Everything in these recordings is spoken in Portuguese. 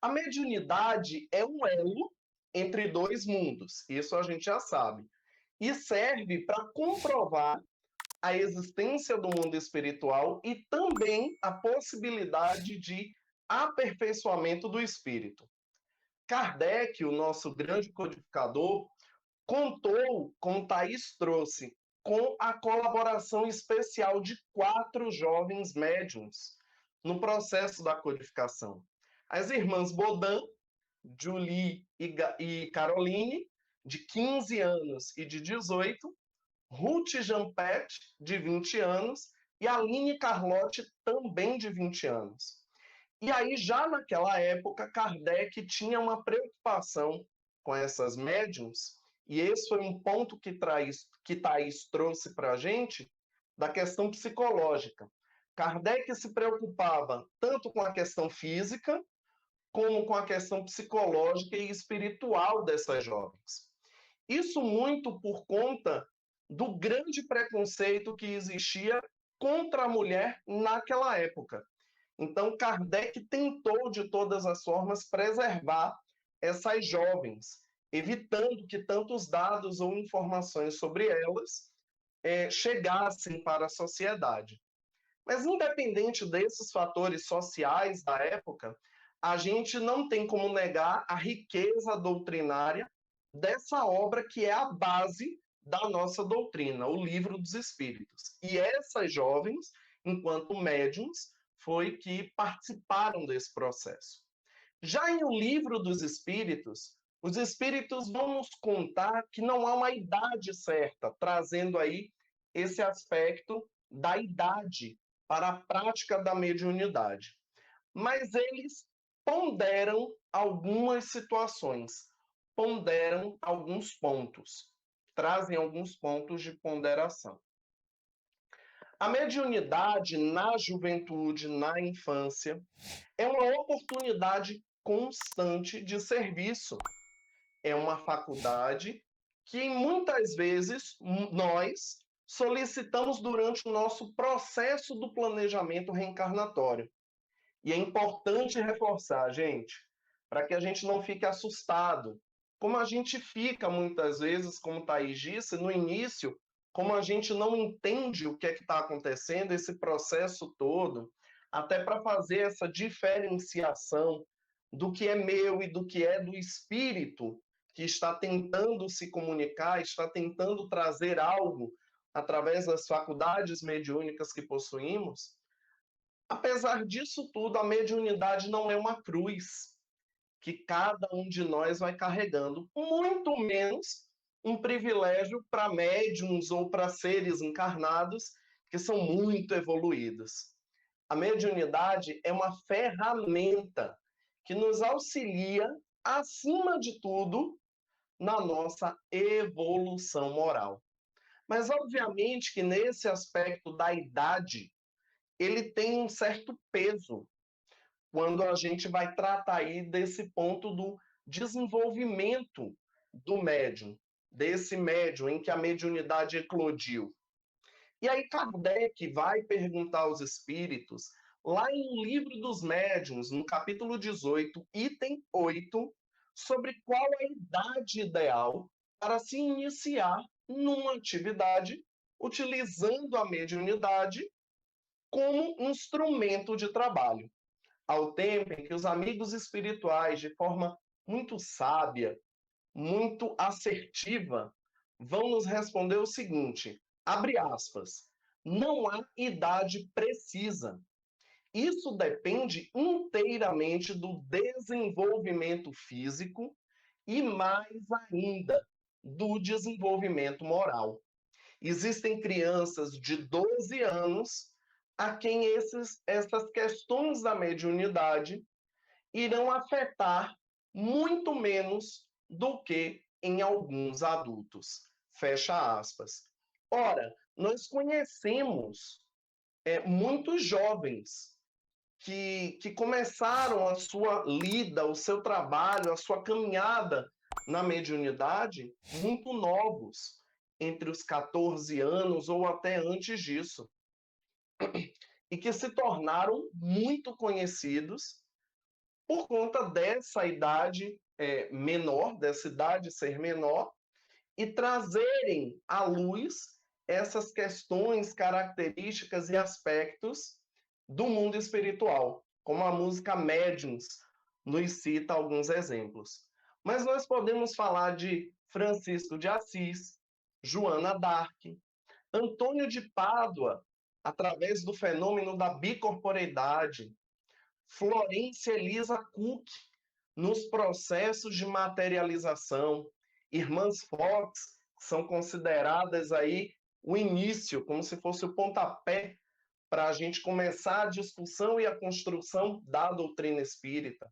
A mediunidade é um elo entre dois mundos, isso a gente já sabe, e serve para comprovar a existência do mundo espiritual e também a possibilidade de aperfeiçoamento do espírito. Kardec, o nosso grande codificador, contou, como Thaís trouxe, com a colaboração especial de 4 jovens médiums no processo da codificação. As irmãs Baudin, Julie e Caroline, de 15 anos e de 18, Ruth Jampet, de 20 anos, e Aline Carlotti, também de 20 anos. E aí, já naquela época, Kardec tinha uma preocupação com essas médiums, e esse foi um ponto que Thaís trouxe para a gente, da questão psicológica. Kardec se preocupava tanto com a questão física, como com a questão psicológica e espiritual dessas jovens. Isso muito por conta do grande preconceito que existia contra a mulher naquela época. Então, Kardec tentou, de todas as formas, preservar essas jovens, evitando que tantos dados ou informações sobre elas chegassem para a sociedade. Mas, independente desses fatores sociais da época, a gente não tem como negar a riqueza doutrinária dessa obra que é a base da nossa doutrina, o Livro dos Espíritos. E essas jovens, enquanto médiums, foi que participaram desse processo. Já em O Livro dos Espíritos, os espíritos vão nos contar que não há uma idade certa, trazendo aí esse aspecto da idade para a prática da mediunidade. Mas eles ponderam algumas situações, ponderam alguns pontos, trazem alguns pontos de ponderação. A mediunidade na juventude, na infância, é uma oportunidade constante de serviço. É uma faculdade que muitas vezes nós solicitamos durante o nosso processo do planejamento reencarnatório. E é importante reforçar, gente, para que a gente não fique assustado. Como a gente fica muitas vezes, como Thaís disse, no início, como a gente não entende o que é que está acontecendo, esse processo todo, até para fazer essa diferenciação do que é meu e do que é do espírito que está tentando se comunicar, está tentando trazer algo através das faculdades mediúnicas que possuímos. Apesar disso tudo, a mediunidade não é uma cruz que cada um de nós vai carregando, muito menos um privilégio para médiums ou para seres encarnados que são muito evoluídos. A mediunidade é uma ferramenta que nos auxilia, acima de tudo, na nossa evolução moral. Mas, obviamente, que nesse aspecto da idade, ele tem um certo peso quando a gente vai tratar aí desse ponto do desenvolvimento do médium, desse médium em que a mediunidade eclodiu. E aí Kardec vai perguntar aos espíritos, lá em O Livro dos Médiuns, no capítulo 18, item 8, sobre qual a idade ideal para se iniciar numa atividade utilizando a mediunidade como instrumento de trabalho. Ao tempo em que os amigos espirituais, de forma muito sábia, muito assertiva, vão nos responder o seguinte, abre aspas, não há idade precisa. Isso depende inteiramente do desenvolvimento físico e, mais ainda, do desenvolvimento moral. Existem crianças de 12 anos a quem essas questões da mediunidade irão afetar muito menos do que em alguns adultos. Fecha aspas. Ora, nós conhecemos muitos jovens que começaram a sua lida, o seu trabalho, a sua caminhada na mediunidade muito novos, entre os 14 anos ou até antes disso, e que se tornaram muito conhecidos por conta dessa idade menor, dessa idade ser menor, e trazerem à luz essas questões, características e aspectos do mundo espiritual, como a música Médiuns nos cita alguns exemplos. Mas nós podemos falar de Francisco de Assis, Joana d'Arc, Antônio de Pádua, através do fenômeno da bicorporeidade, Florência Elisa Cook, nos processos de materialização, irmãs Fox, são consideradas aí o início, como se fosse o pontapé para a gente começar a discussão e a construção da doutrina espírita.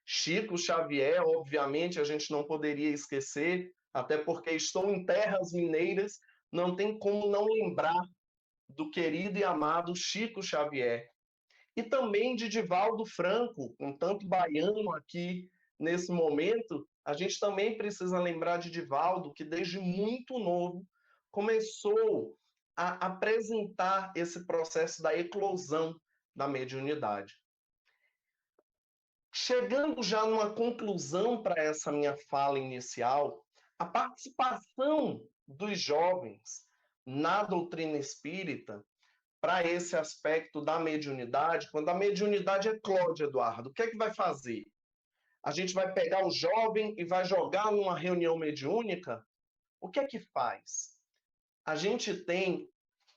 Chico Xavier, obviamente, a gente não poderia esquecer, até porque estou em terras mineiras, não tem como não lembrar do querido e amado Chico Xavier. E também de Divaldo Franco, um tanto baiano aqui nesse momento, a gente também precisa lembrar de Divaldo, que desde muito novo começou a apresentar esse processo da eclosão da mediunidade. Chegando já numa conclusão para essa minha fala inicial, a participação dos jovens na doutrina espírita para esse aspecto da mediunidade, quando a mediunidade eclode, Eduardo, o que é que vai fazer? A gente vai pegar o jovem e vai jogar numa reunião mediúnica? O que é que faz? A gente tem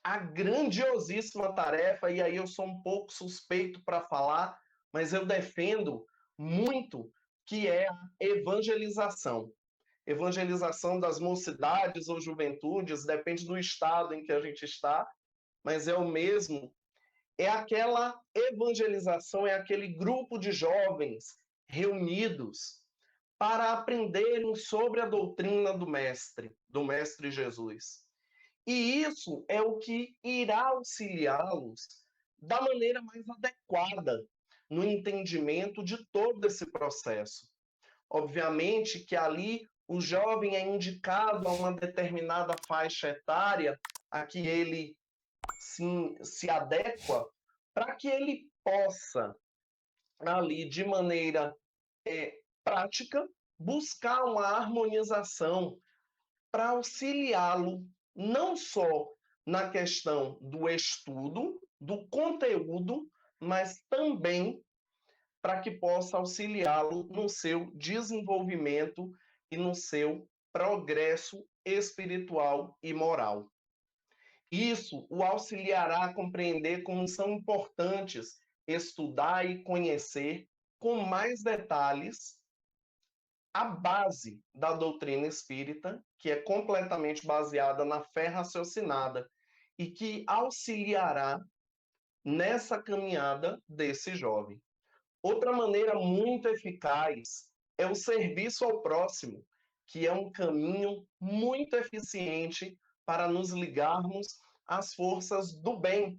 a grandiosíssima tarefa, e aí eu sou um pouco suspeito para falar, mas eu defendo muito, que é a evangelização. Evangelização das mocidades ou juventudes, depende do estado em que a gente está, mas é o mesmo. É aquela evangelização, é aquele grupo de jovens reunidos para aprenderem sobre a doutrina do Mestre Jesus. E isso é o que irá auxiliá-los da maneira mais adequada no entendimento de todo esse processo. Obviamente que ali o jovem é indicado a uma determinada faixa etária a que ele se adequa, para que ele possa, ali, de maneira prática, buscar uma harmonização para auxiliá-lo não só na questão do estudo, do conteúdo, mas também para que possa auxiliá-lo no seu desenvolvimento e no seu progresso espiritual e moral. Isso o auxiliará a compreender como são importantes estudar e conhecer com mais detalhes a base da doutrina espírita, que é completamente baseada na fé raciocinada e que auxiliará nessa caminhada desse jovem. Outra maneira muito eficaz é o serviço ao próximo, que é um caminho muito eficiente para nos ligarmos às forças do bem.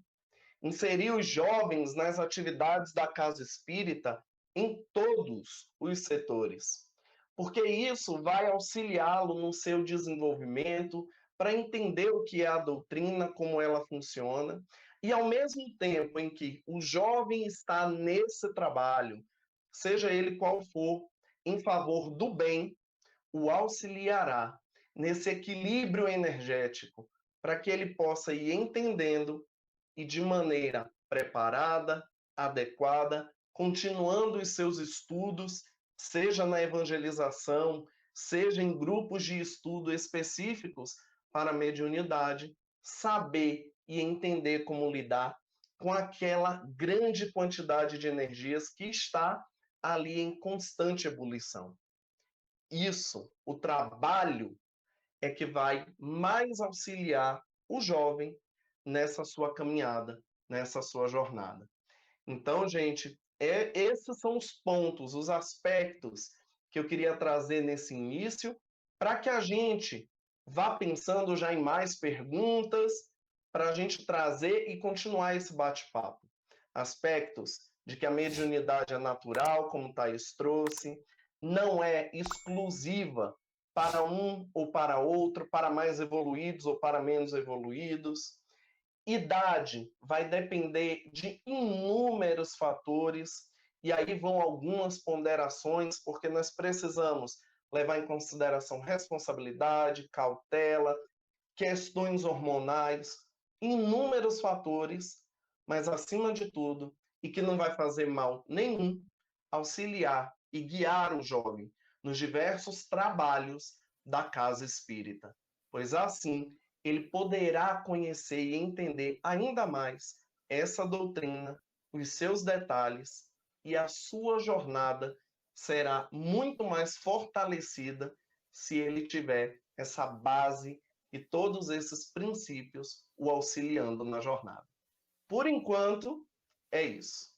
Inserir os jovens nas atividades da casa espírita em todos os setores, porque isso vai auxiliá-lo no seu desenvolvimento, para entender o que é a doutrina, como ela funciona, e ao mesmo tempo em que o jovem está nesse trabalho, seja ele qual for, em favor do bem, o auxiliará nesse equilíbrio energético, para que ele possa ir entendendo e de maneira preparada, adequada, continuando os seus estudos, seja na evangelização, seja em grupos de estudo específicos para a mediunidade, saber e entender como lidar com aquela grande quantidade de energias que está ali em constante ebulição. Isso, o trabalho, é que vai mais auxiliar o jovem nessa sua caminhada, nessa sua jornada. Então, gente, esses são os pontos, os aspectos que eu queria trazer nesse início, para que a gente vá pensando já em mais perguntas, para a gente trazer e continuar esse bate-papo. Aspectos de que a mediunidade é natural, como Thaís trouxe, não é exclusiva para um ou para outro, para mais evoluídos ou para menos evoluídos. Idade vai depender de inúmeros fatores, e aí vão algumas ponderações, porque nós precisamos levar em consideração responsabilidade, cautela, questões hormonais, inúmeros fatores, mas acima de tudo, e que não vai fazer mal nenhum, auxiliar e guiar o jovem nos diversos trabalhos da casa espírita, pois assim ele poderá conhecer e entender ainda mais essa doutrina, os seus detalhes, e a sua jornada será muito mais fortalecida se ele tiver essa base e todos esses princípios o auxiliando na jornada. Por enquanto, é isso.